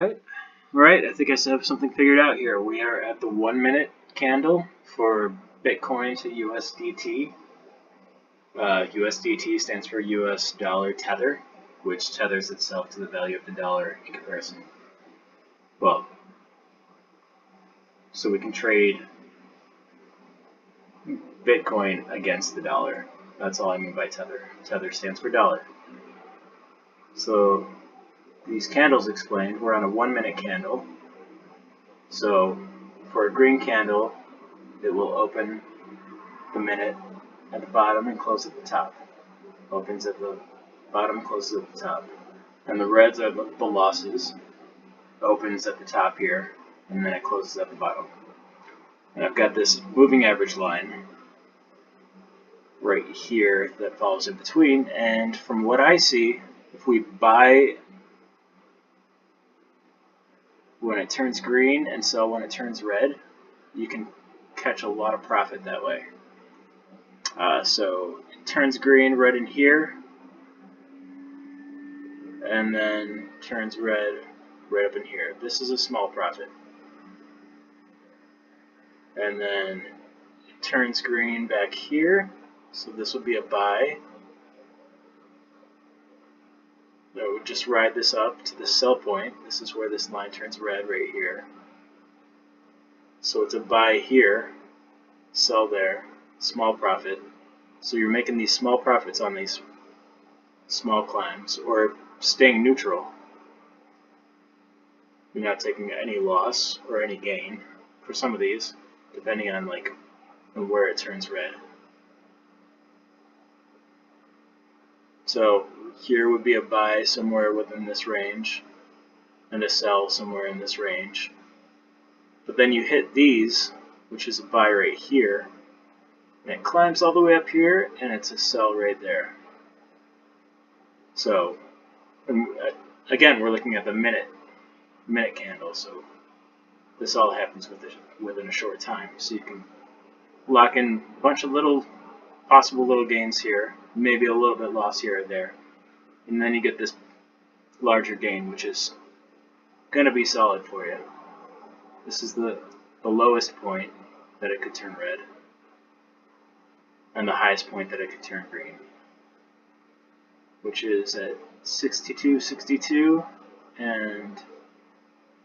Right, I think I have something figured out here. We are at the 1 minute candle for Bitcoin to USDT. USDT stands for US dollar tether, which tethers itself to the value of the dollar in comparison. Well, so we can trade Bitcoin against the dollar. That's all I mean by tether. Tether stands for dollar. So these candles explained, we're on a 1 minute candle. So for a green candle, it will open the minute at the bottom and close at the top. Opens at the bottom, closes at the top. And the reds are the losses. Opens at the top here, and then it closes at the bottom. And I've got this moving average line right here that falls in between, and from what I see, if we buy when it turns green and sell when it turns red, you can catch a lot of profit that way. So it turns green right in here, and then turns red right up in here. This is a small profit. And then it turns green back here, so this would be a buy. I would just ride this up to the sell point. This is where this line turns red right here. So it's a buy here, sell there, small profit. So you're making these small profits on these small climbs, or staying neutral. You're not taking any loss or any gain for some of these, depending on where it turns red. So here would be a buy somewhere within this range, and a sell somewhere in this range. But then you hit these, which is a buy right here, and it climbs all the way up here, and it's a sell right there. So again, we're looking at the minute candle, so this all happens within a short time. So you can lock in a bunch of possible little gains here, maybe a little bit loss here or there, and then you get this larger gain, which is going to be solid for you. This is the lowest point that it could turn red, and the highest point that it could turn green, which is at 62.62 and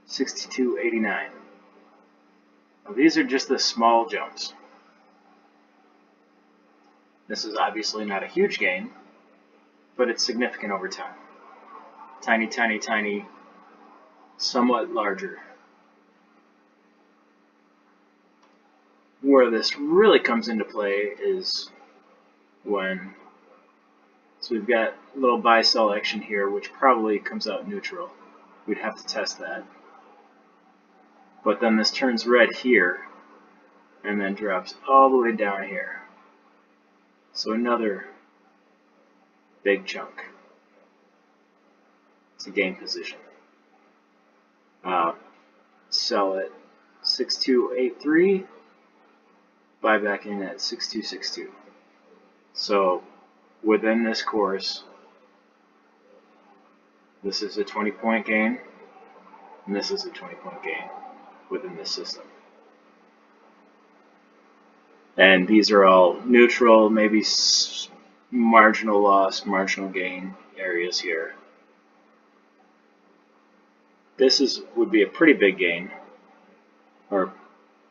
62.89. Now these are just the small jumps. This is obviously not a huge gain, but it's significant over time. Tiny, tiny, tiny, somewhat larger. Where this really comes into play is when, so we've got a little buy-sell action here, which probably comes out neutral. We'd have to test that. But then this turns red here, and then drops all the way down here. So another big chunk. It's a gain position. Sell at 6283, buy back in at 6262. So within this course, this is a 20-point gain, and this is a 20-point gain within this system. And these are all neutral, maybe marginal loss, marginal gain areas here. This would be a pretty big gain, or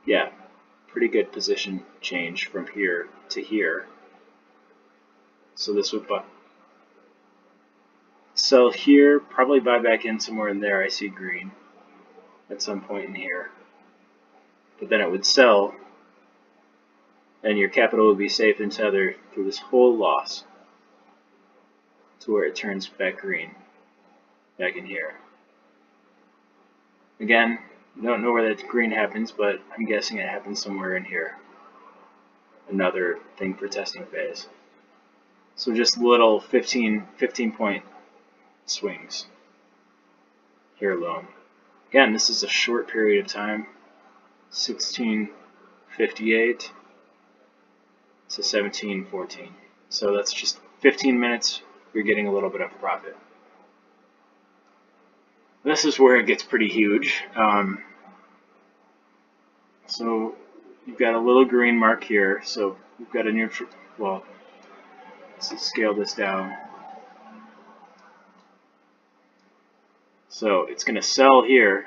yeah, pretty good position change from here to here. So this would sell here, probably buy back in somewhere in there. I see green at some point in here, but then it would sell, and your capital would be safe and tethered through this whole loss to where it turns back green back in here. Again, I don't know where that green happens, but I'm guessing it happens somewhere in here. Another thing for testing phase. So just little 15 point swings here alone. Again, this is a short period of time, 1658 to 1714. So that's just 15 minutes, you're getting a little bit of profit. This is where it gets pretty huge. So you've got a little green mark here. So we've got a neutral. Well, let's scale this down. So it's going to sell here,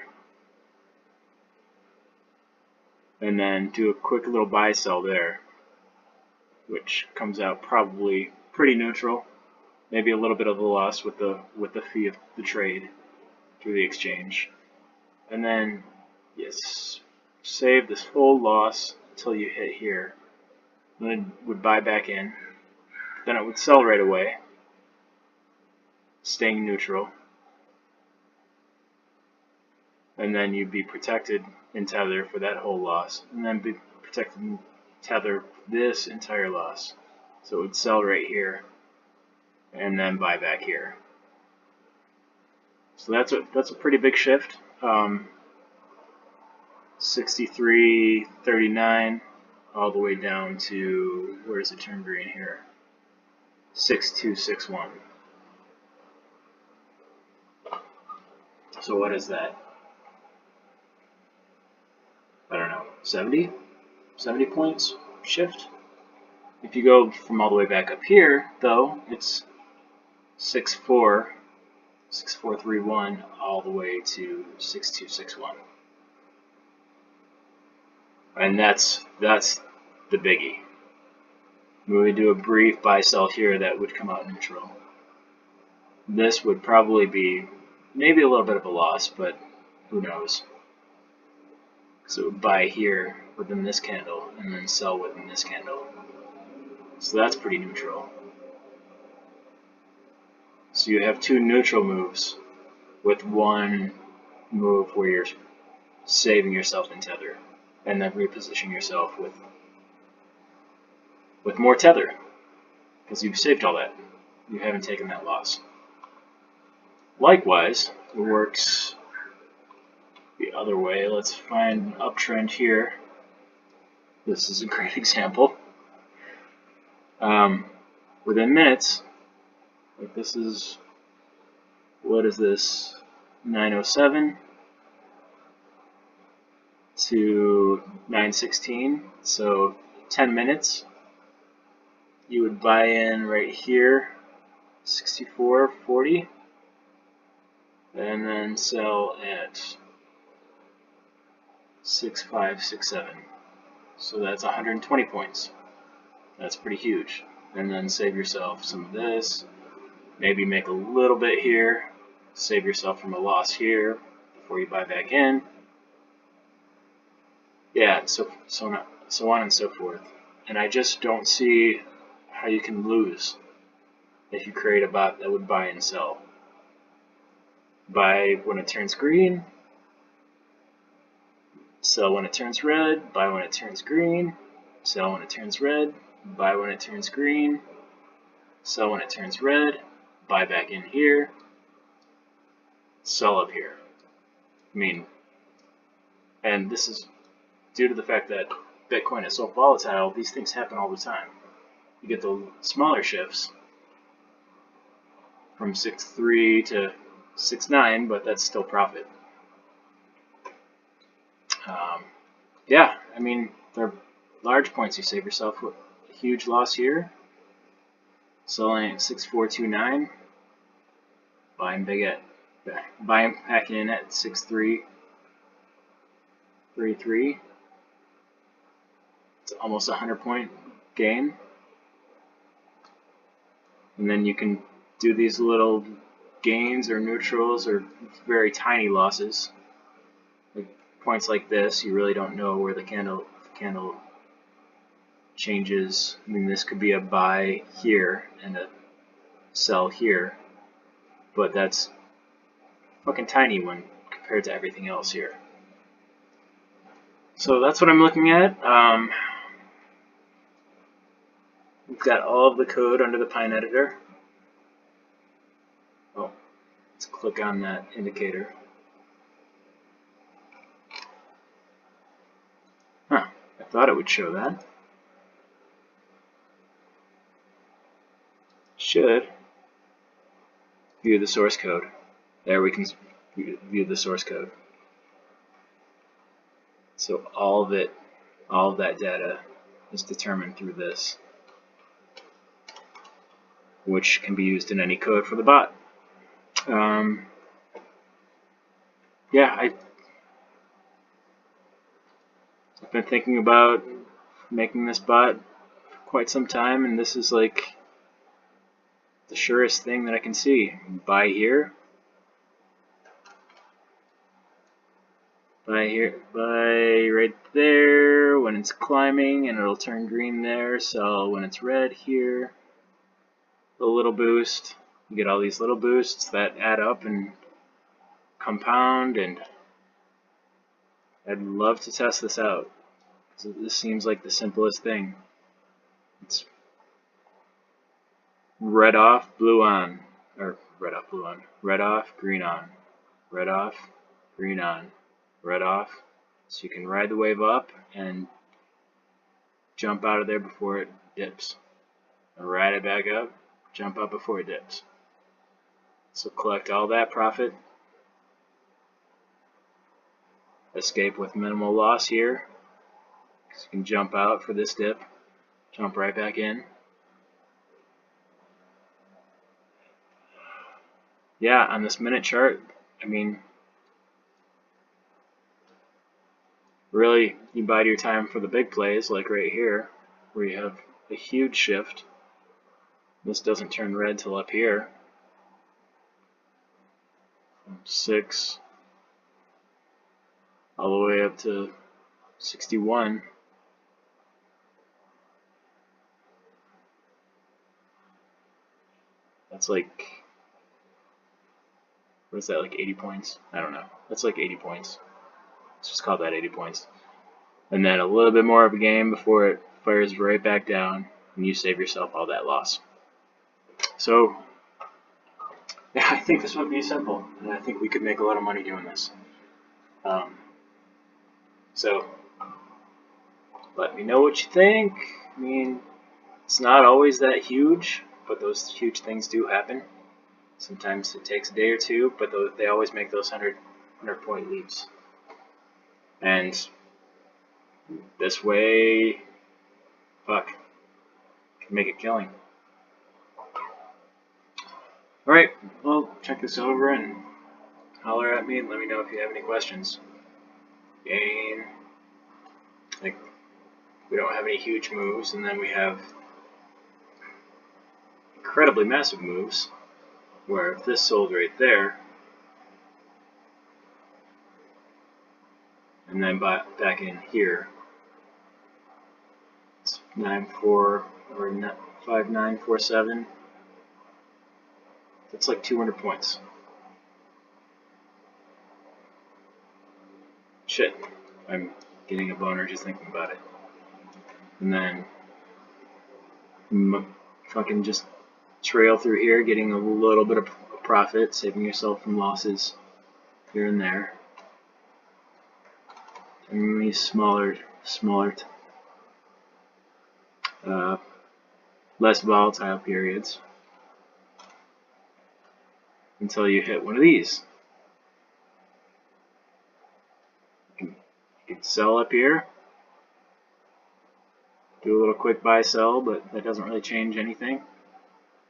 and then do a quick little buy sell there, which comes out probably pretty neutral. Maybe a little bit of a loss with the fee of the trade through the exchange, and then yes, save this whole loss until you hit here. Then it would buy back in. Then it would sell right away, staying neutral. And then you'd be protected in Tether for that whole loss, and then be protected in Tether this entire loss. So it would sell right here, and then buy back here. So that's a pretty big shift. 63.39 all the way down to, where's it turn green here? 6261. So what is that? I don't know, 70 points shift. If you go from all the way back up here, though, it's 6431 all the way to 6261. And that's the biggie. When we do a brief buy sell here, that would come out neutral. This would probably be maybe a little bit of a loss, but who knows. So it would buy here within this candle and then sell within this candle. So that's pretty neutral. So you have two neutral moves with one move where you're saving yourself in Tether and then repositioning yourself with more Tether because you've saved all that. You haven't taken that loss. Likewise, it works the other way. Let's find an uptrend here. This is a great example. Within minutes, like this is, what is this, 907 to 916, so 10 minutes. You would buy in right here, 64.40, and then sell at 6567. So that's 120 points. That's pretty huge. And then save yourself some of this. Maybe make a little bit here. Save yourself from a loss here before you buy back in. Yeah, so on and so forth. And I just don't see how you can lose if you create a bot that would buy and sell. Buy when it turns green, sell when it turns red, buy when it turns green, sell when it turns red, buy when it turns green, sell when it turns red, buy back in here, sell up here. I mean, and this is due to the fact that Bitcoin is so volatile, these things happen all the time. You get the smaller shifts from 6.3 to 6.9, but that's still profit. Yeah, I mean, they're large points. You save yourself with a huge loss here. Selling at 6.429, buying back in at 6.333. It's almost a 100-point gain. And then you can do these little gains or neutrals or very tiny losses. Like points like this, you really don't know where the candle changes. I mean, this could be a buy here and a sell here, but that's fucking tiny when compared to everything else here. So that's what I'm looking at. We've got all of the code under the Pine editor. Oh, let's click on that indicator. Huh, I thought it would show that. Should view the source code. There we can view the source code. So all of that data is determined through this, which can be used in any code for the bot. Yeah, I've been thinking about making this bot for quite some time, and this is like the surest thing that I can see. Buy here, buy right there when it's climbing, and it'll turn green there. Sell when it's red here. A little boost. You get all these little boosts that add up and compound, and I'd love to test this out. So this seems like the simplest thing. It's red off, blue on, or red off, blue on, red off, green on, red off, green on, red off. So you can ride the wave up and jump out of there before it dips. And ride it back up, jump up before it dips. So collect all that profit. Escape with minimal loss here. So you can jump out for this dip, jump right back in. Yeah, on this minute chart, I mean, really, you bide your time for the big plays, like right here, where you have a huge shift. This doesn't turn red till up here. 6 all the way up to 61. That's like, what is that, like 80 points? I don't know. That's like 80 points. Let's just call that 80 points. And then a little bit more of a game before it fires right back down and you save yourself all that loss. So, yeah, I think this would be simple, and I think we could make a lot of money doing this. So, let me know what you think. I mean, it's not always that huge, but those huge things do happen. Sometimes it takes a day or two, but they always make those 100-point leaps. And this way, fuck, can make a killing. Alright, well, check this over and holler at me and let me know if you have any questions. Gain. Like, we don't have any huge moves, and then we have incredibly massive moves, where if this sold right there, and then back in here, it's 9.4 or 5.947. That's like 200 points. Shit, I'm getting a boner just thinking about it. And then fucking just trail through here, getting a little bit of profit, saving yourself from losses here and there. And these smaller, less volatile periods until you hit one of these. You can sell up here, do a little quick buy sell, but that doesn't really change anything.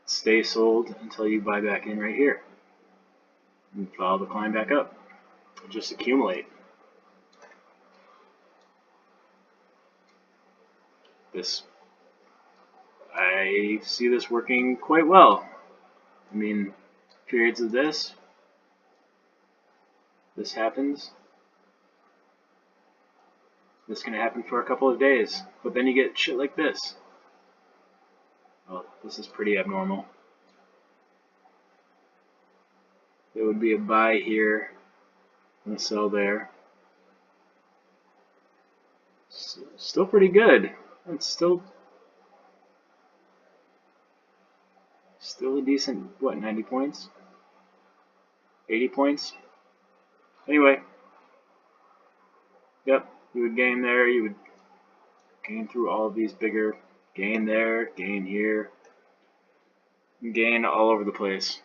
Stay sold until you buy back in right here and follow the climb back up. Just accumulate. I see this working quite well. I mean, periods of this happens. This can happen for a couple of days, but then you get shit like this. Well, this is pretty abnormal. It would be a buy here and a sell there. Still pretty good. It's still a decent, what, 90 points? 80 points? Anyway. Yep, you would gain there, you would gain through all of these bigger, gain there, gain here, gain all over the place.